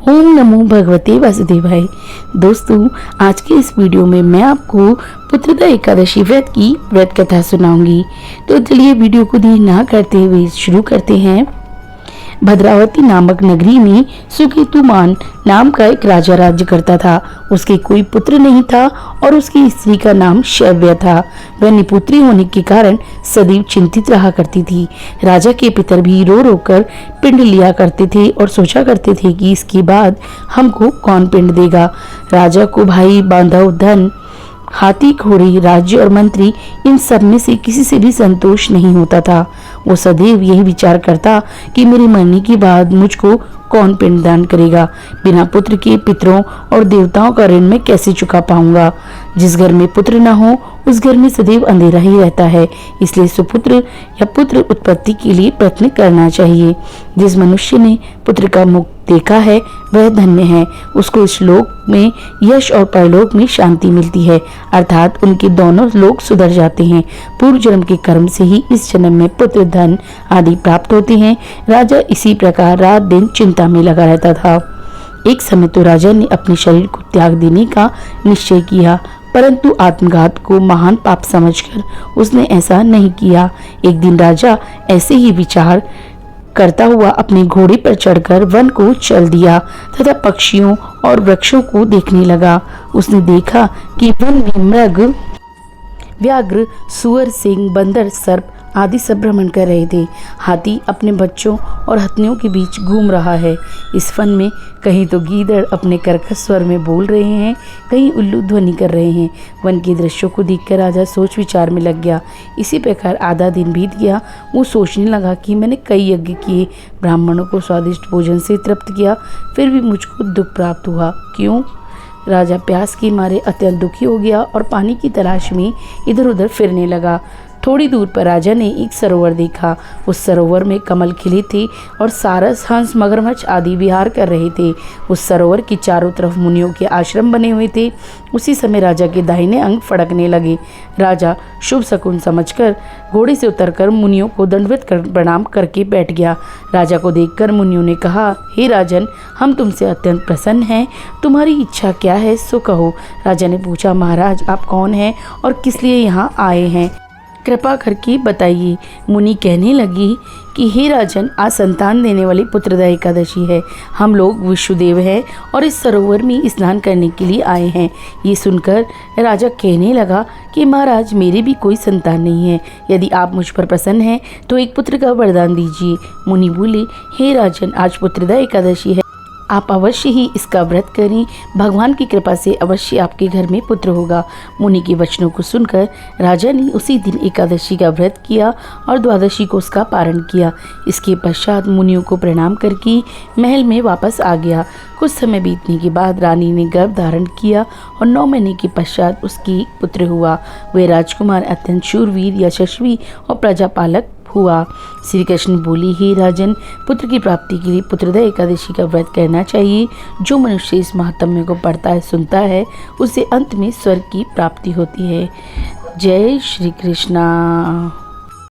ओम नमो भगवते वासुदेवाय। दोस्तों, आज के इस वीडियो में मैं आपको पुत्रदा एकादशी व्रत की व्रत कथा सुनाऊंगी। तो चलिए वीडियो को देर ना करते हुए शुरू करते हैं। भद्रावती नामक नगरी में सुकेतुमान नाम का एक राजा राज्य करता था। उसके कोई पुत्र नहीं था और उसकी स्त्री का नाम शैव्य था। वह निपुत्री होने के कारण सदैव चिंतित रहा करती थी। राजा के पितर भी रो रो कर पिंड लिया करते थे और सोचा करते थे कि इसके बाद हमको कौन पिंड देगा। राजा को भाई बांधव, धन, हाथी, घोड़े, राज्य और मंत्री, इन सब में से किसी से भी संतोष नहीं होता था। वो सदैव यही विचार करता कि मेरे मरने के बाद मुझको कौन पिंडदान करेगा। बिना पुत्र के पितरों और देवताओं का ऋण मैं कैसे चुका पाऊंगा। जिस घर में पुत्र न हो उस घर में सदैव अंधेरा ही रहता है। इसलिए सुपुत्र या पुत्र उत्पत्ति के लिए प्रयत्न करना चाहिए। जिस मनुष्य ने पुत्र का मुख देखा है वह धन्य है। उसको इस लोक में यश और परलोक में शांति मिलती है, अर्थात उनके दोनों लोक सुधर जाते हैं। पूर्व जन्म के कर्म से ही इस जन्म में पुत्र, धन आदि प्राप्त होते हैं। राजा इसी प्रकार रात दिन चिंता में लगा रहता था। एक समय तो राजा ने अपने शरीर को त्याग देने का निश्चय किया, परंतु आत्मघात को महान पाप समझकर उसने ऐसा नहीं किया। एक दिन राजा ऐसे ही विचार करता हुआ अपने घोड़े पर चढ़कर वन को चल दिया तथा पक्षियों और वृक्षों को देखने लगा। उसने देखा कि वन में मृग, व्याघ्र, सुअर, सिंह, बंदर, सर्प आदि सब भ्रमण कर रहे थे। हाथी अपने बच्चों और हथनियों के बीच घूम रहा है। इस वन में कहीं तो गीदड़ अपने कर्कश स्वर में बोल रहे हैं, कहीं उल्लू ध्वनि कर रहे हैं। वन के दृश्यों को देखकर राजा सोच विचार में लग गया। इसी प्रकार आधा दिन बीत गया। वो सोचने लगा कि मैंने कई यज्ञ किए, ब्राह्मणों को स्वादिष्ट भोजन से तृप्त किया, फिर भी मुझको दुख प्राप्त हुआ। क्यों? राजा प्यास के मारे अत्यंत दुखी हो गया और पानी की तलाश में इधर उधर फिरने लगा। थोड़ी दूर पर राजा ने एक सरोवर देखा। उस सरोवर में कमल खिले थे और सारस, हंस, मगरमच्छ आदि विहार कर रहे थे। उस सरोवर की चारों तरफ मुनियों के आश्रम बने हुए थे। उसी समय राजा के दाहिने अंग फड़कने लगे। राजा शुभ शकुन समझकर घोड़े से उतरकर मुनियों को दंडवत प्रणाम करके बैठ गया। राजा को देखकर मुनियों ने कहा, हे राजन, हम तुमसे अत्यंत प्रसन्न हैं। तुम्हारी इच्छा क्या है सो कहो। राजा ने पूछा, महाराज आप कौन हैं और किस लिए यहाँ आए हैं, कृपा करके बताइए। मुनि कहने लगी कि हे राजन, आज संतान देने वाली पुत्रदा एकादशी है। हम लोग विश्वदेव हैं और इस सरोवर में स्नान करने के लिए आए हैं। ये सुनकर राजा कहने लगा कि महाराज, मेरे भी कोई संतान नहीं है। यदि आप मुझ पर प्रसन्न हैं तो एक पुत्र का वरदान दीजिए। मुनि बोले, हे राजन, आज पुत्रदा एकादशी है, आप अवश्य ही इसका व्रत करें। भगवान की कृपा से अवश्य आपके घर में पुत्र होगा। मुनि के वचनों को सुनकर राजा ने उसी दिन एकादशी का व्रत किया और द्वादशी को उसका पारण किया। इसके पश्चात मुनियों को प्रणाम करके महल में वापस आ गया। कुछ समय बीतने के बाद रानी ने गर्भ धारण किया और 9 महीने के पश्चात उसकी पुत्र हुआ। वह राजकुमार अत्यंत शूरवीर, यशस्वी और प्रजापालक हुआ। श्री कृष्ण बोली, हे राजन, पुत्र की प्राप्ति के लिए पुत्रदा एकादशी का व्रत करना चाहिए। जो मनुष्य इस महात्म्य को पढ़ता है, सुनता है, उससे अंत में स्वर्ग की प्राप्ति होती है। जय श्री कृष्णा।